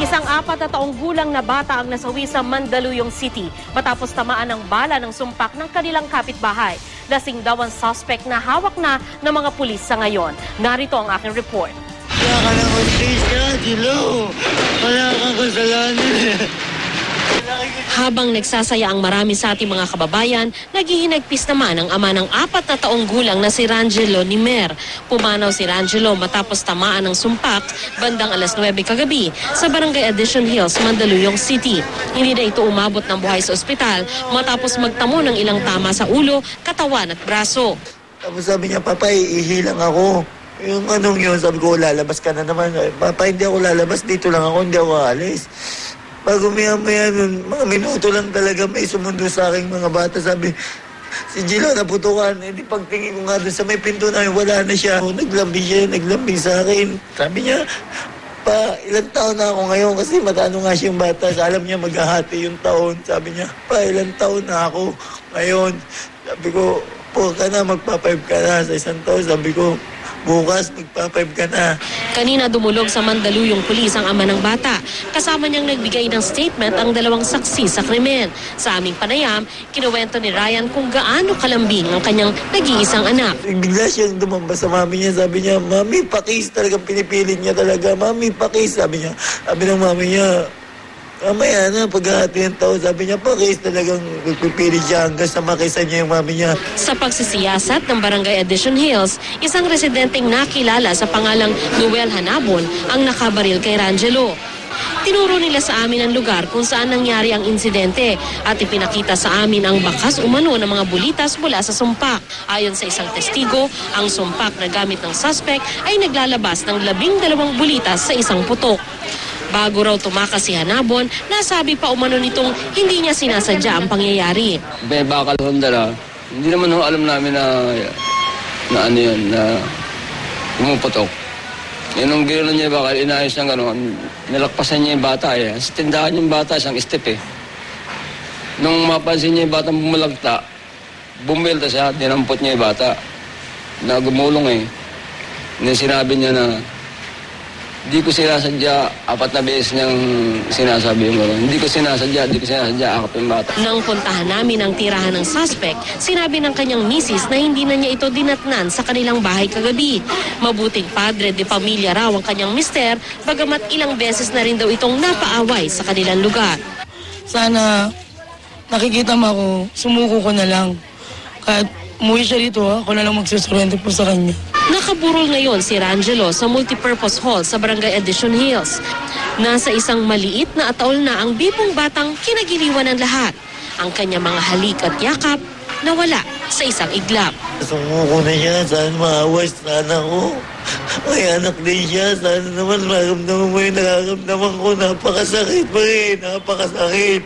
Isang 4 na taong gulang na bata ang nasawi sa Mandaluyong City matapos tamaan ng bala ng sumpak ng kanilang kapitbahay. Lasing daw ang suspect na hawak na ng mga pulis sa ngayon. Narito ang aking report. Wala ka ng hustisya, Dilo. Wala kang kasalanan. Habang nagsasaya ang marami sa ating mga kababayan, naghihinagpis naman ang ama ng 4 na taong gulang na si Rangelo Nimer. Pumanaw si Rangelo matapos tamaan ng sumpak bandang alas 9 kagabi sa Barangay Addition Hills, Mandaluyong City. Hindi na ito umabot ng buhay sa ospital matapos magtamo ng ilang tama sa ulo, katawan at braso. Tapos sabi niya, Papa, ihilang ako. Yung anong yun, sabi ko, lalabas ka na naman. Papa, hindi ako lalabas, dito lang ako, hindi ako alis. Bago maya nun, mga minuto lang talaga may sumundo sa aking mga bata. Sabi, si Gilo naputukan. Hindi pagtingin ko nga doon sa may pinto namin, wala na siya. Naglambing sa akin. Sabi niya, Pa, ilang taon na ako ngayon kasi matano nga siyang bata. Alam niya maghahati yung taon. Sabi niya, Pa, ilang taon na ako ngayon. Sabi ko, po ka na, magpa-5 ka na sa isang taon. Sabi ko, bukas magpa-5 ka na. Kanina dumulog sa Mandaluyong pulis ang ama ng bata. Kasama niyang nagbigay ng statement ang 2 saksi sa krimen. Sa aming panayam, kinuwento ni Ryan kung gaano kalambing ang kanyang nag-iisang anak. Bigla siyang dumamba sa mami niya. Sabi niya, Mami, pakis. Talagang pinipilit niya talaga. Mami, pakis. Sabi niya. Sabi ng mami niya, mamaya na, paghahati ng tao, sabi niya, pakis. Talagang nagpipilit siya hanggang sa makisa niya yung mami niya. Sa pagsisiyasat ng Barangay Addition Hills, isang residenteng nakilala sa pangalang Noel Hanabon ang nakabaril kay Rangelo. Tinuro nila sa amin ang lugar kung saan nangyari ang insidente at ipinakita sa amin ang bakas umano ng mga bulitas mula sa sumpak. Ayon sa isang testigo, ang sumpak na gamit ng suspect ay naglalabas ng 12 bulitas sa isang putok. Bago raw tumakas si Hanabon, nasabi pa umano nitong hindi niya sinasadya ang pangyayari. Bakal Honda, hindi naman alam namin na ano yun, na pumuputok. Yan nung gano'n niya bakal, inayos niya gano'n, nilakpasan niya yung bata eh. Sa tindahan yung bata, isang step eh. Nung mapansin niya yung batang bumulagta, bumilta siya, dinampot niya yung bata. Na gumulong eh. Sinabi niya na, di ko sinasadya, 4 na beses niyang sinasabi mo. Hindi ko sinasadya, akap yung bata. Nang puntahan namin ang tirahan ng suspect, sinabi ng kanyang misis na hindi na niya ito dinatnan sa kanilang bahay kagabi. Mabuting padre de pamilya raw ang kanyang mister, bagamat ilang beses na rin daw itong napaaway sa kanilang lugar. Sana nakikita mo ako, sumuko ko na lang. Kahit umuwi siya dito, ako na lang magsusurrender po sa kanya. Nakaburol ngayon si Rangelo sa multipurpose hall sa Barangay Addition Hills. Nasa isang maliit na ataol na ang bibong batang kinagiliwan ng lahat. Ang kanya mga halik at yakap nawala sa isang iglap. Sumuko na siya, sana maawas sana ko. May anak din siya, sana naman maramdaman mo yung nararamdaman ko. Napakasakit pa rin, napakasakit.